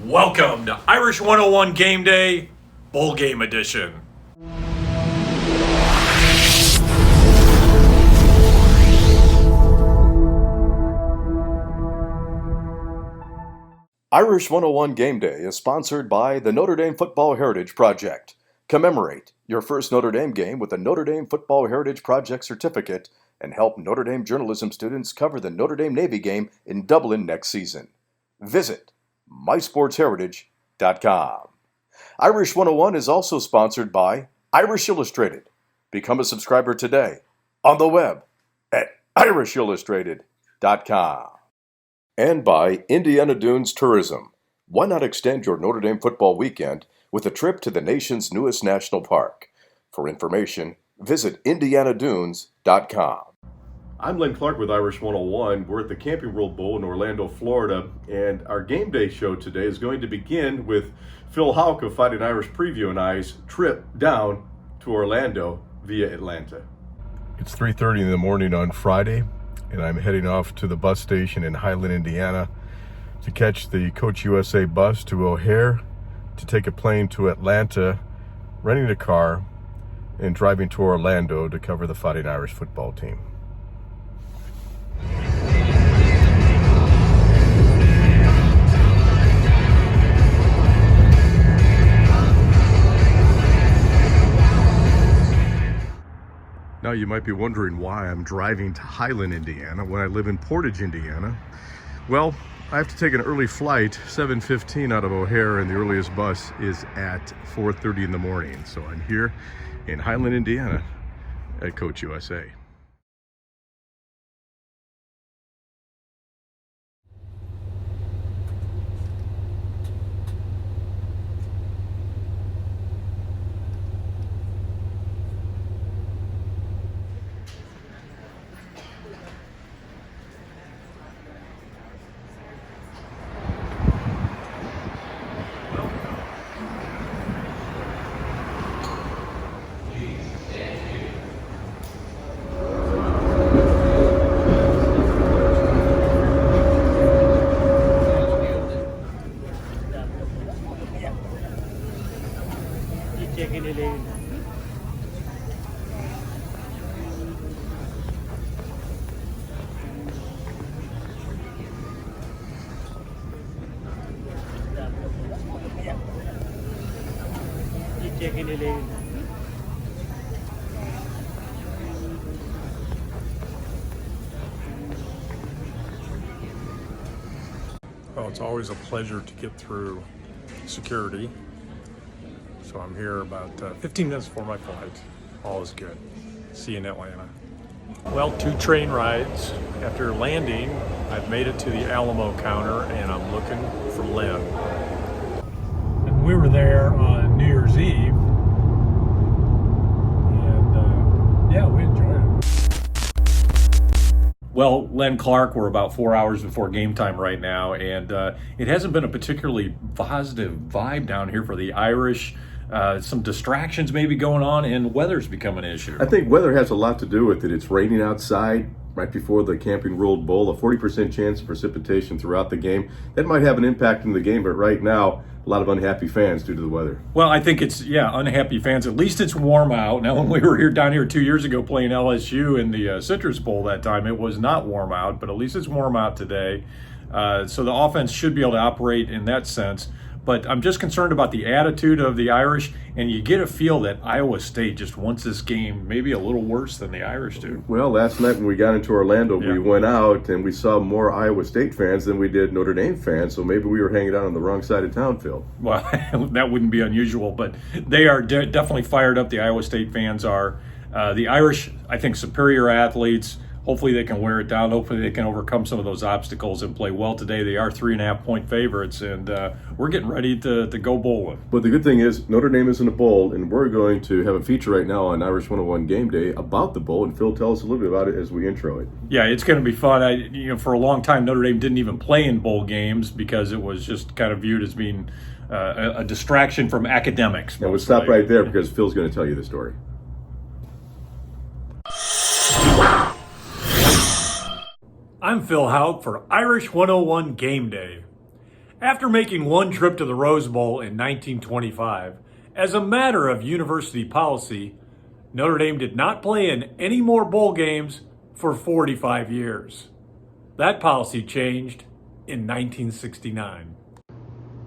Welcome to Irish 101 Game Day, Bowl Game Edition. Irish 101 Game Day is sponsored by the Notre Dame Football Heritage Project. Commemorate your first Notre Dame game with the Notre Dame Football Heritage Project certificate and help Notre Dame journalism students cover the Notre Dame Navy game in Dublin next season. Visit mysportsheritage.com. Irish 101 is also sponsored by Irish Illustrated. Become a subscriber today on the web at irishillustrated.com. And by Indiana Dunes Tourism. Why not extend your Notre Dame football weekend with a trip to the nation's newest national park? For information, visit indianadunes.com. I'm Len Clark with Irish 101. We're at the Camping World Bowl in Orlando, Florida, and our game day show today is going to begin with Phil Houk of Fighting Irish Preview and I's trip down to Orlando via Atlanta. It's 3:30 in the morning on Friday, and I'm heading off to the bus station in Highland, Indiana, to catch the Coach USA bus to O'Hare, to take a plane to Atlanta, renting a car, and driving to Orlando to cover the Fighting Irish football team. Now you might be wondering why I'm driving to Highland, Indiana when I live in Portage, Indiana. Well, I have to take an early flight, 7:15 out of O'Hare, and the earliest bus is at 4:30 in the morning. So I'm here in Highland, Indiana at Coach USA. Well, it's always a pleasure to get through security. So I'm here about 15 minutes before my flight. All is good. See you in Atlanta. Well, 2 train rides. After landing, I've made it to the Alamo counter and I'm looking for Len. And we were there on New Year's Eve. And yeah, we enjoyed it. Well, Len Clark, we're about 4 hours before game time right now, and it hasn't been a particularly positive vibe down here for the Irish. Some distractions maybe going on, and weather's become an issue. I think weather has a lot to do with it. It's raining outside right before the Camping World Bowl, a 40% chance of precipitation throughout the game. That might have an impact in the game, but right now, a lot of unhappy fans due to the weather. Well, I think it's, unhappy fans. At least it's warm out. Now, when we were down here 2 years ago playing LSU in the Citrus Bowl that time, it was not warm out, but at least it's warm out today. So the offense should be able to operate in that sense. But I'm just concerned about the attitude of the Irish, and you get a feel that Iowa State just wants this game maybe a little worse than the Irish do. Well, last night when we got into Orlando, we went out and we saw more Iowa State fans than we did Notre Dame fans, so maybe we were hanging out on the wrong side of town, Phil. Well, that wouldn't be unusual, but they are definitely fired up. The Iowa State fans are. The Irish, I think, superior athletes. Hopefully they can wear it down. Hopefully they can overcome some of those obstacles and play well today. They are 3.5-point favorites, and we're getting ready to go bowling. But the good thing is Notre Dame is in a bowl, and we're going to have a feature right now on Irish 101 Game Day about the bowl, and Phil, tell us a little bit about it as we intro it. Yeah, it's going to be fun. For a long time, Notre Dame didn't even play in bowl games because it was just kind of viewed as being a distraction from academics. And we'll stop right there because Phil's going to tell you the story. I'm Phil Houk for Irish 101 Game Day. After making one trip to the Rose Bowl in 1925, as a matter of university policy, Notre Dame did not play in any more bowl games for 45 years. That policy changed in 1969.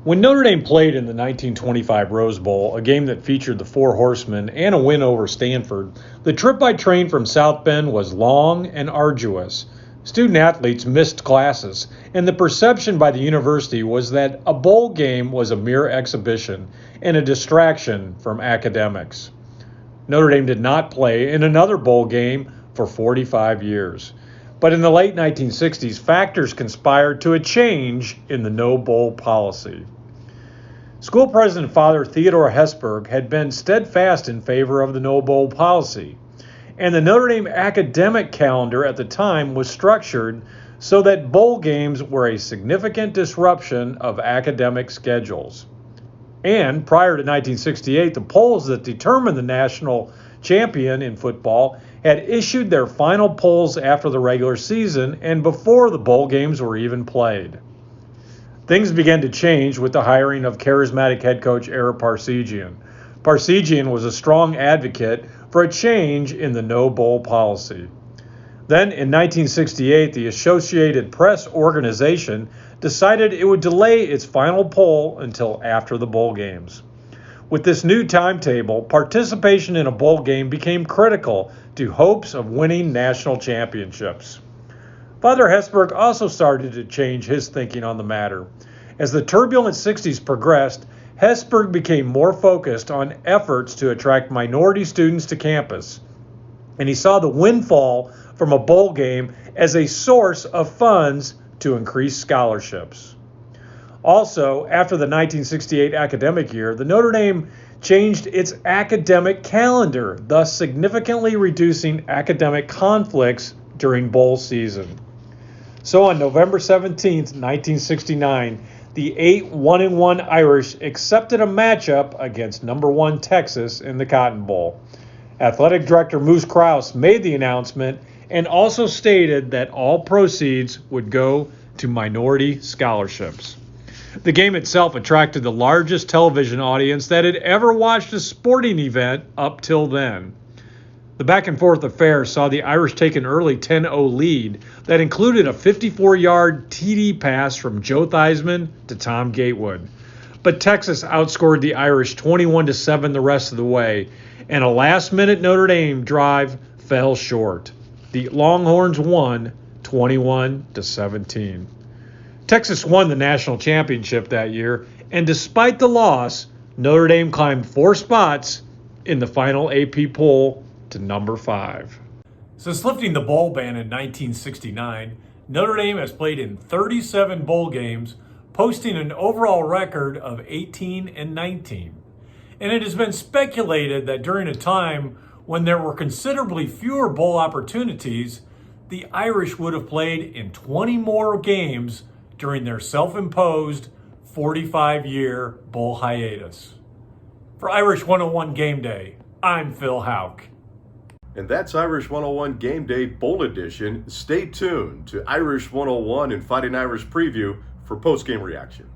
When Notre Dame played in the 1925 Rose Bowl, a game that featured the Four Horsemen and a win over Stanford, the trip by train from South Bend was long and arduous. Student athletes missed classes, and the perception by the university was that a bowl game was a mere exhibition and a distraction from academics. Notre Dame did not play in another bowl game for 45 years. But in the late 1960s, factors conspired to a change in the no bowl policy. School President Father Theodore Hesburgh had been steadfast in favor of the no bowl policy, and the Notre Dame academic calendar at the time was structured so that bowl games were a significant disruption of academic schedules. And prior to 1968, the polls that determined the national champion in football had issued their final polls after the regular season and before the bowl games were even played. Things began to change with the hiring of charismatic head coach Ara Parseghian. Parseghian was a strong advocate for a change in the no bowl policy. Then in 1968, the Associated Press organization decided it would delay its final poll until after the bowl games. With this new timetable, participation in a bowl game became critical to hopes of winning national championships. Father Hesburgh also started to change his thinking on the matter. As the turbulent 60s progressed, Hesburgh became more focused on efforts to attract minority students to campus, and he saw the windfall from a bowl game as a source of funds to increase scholarships. Also, after the 1968 academic year, the Notre Dame changed its academic calendar, thus significantly reducing academic conflicts during bowl season. So on November 17, 1969, the 1-1 Irish accepted a matchup against number 1 Texas in the Cotton Bowl. Athletic Director Moose Krause made the announcement and also stated that all proceeds would go to minority scholarships. The game itself attracted the largest television audience that had ever watched a sporting event up till then. The back-and-forth affair saw the Irish take an early 10-0 lead that included a 54-yard TD pass from Joe Theismann to Tom Gatewood. But Texas outscored the Irish 21-7 the rest of the way, and a last-minute Notre Dame drive fell short. The Longhorns won 21-17. Texas won the national championship that year, and despite the loss, Notre Dame climbed 4 spots in the final AP poll to number 5. Since lifting the bowl ban in 1969, Notre Dame has played in 37 bowl games, posting an overall record of 18-19. And it has been speculated that during a time when there were considerably fewer bowl opportunities, the Irish would have played in 20 more games during their self-imposed 45-year bowl hiatus. For Irish 101 Game Day, I'm Phil Houk. And that's Irish 101 Game Day Bowl Edition. Stay tuned to Irish 101 and Fighting Irish Preview for post-game reaction.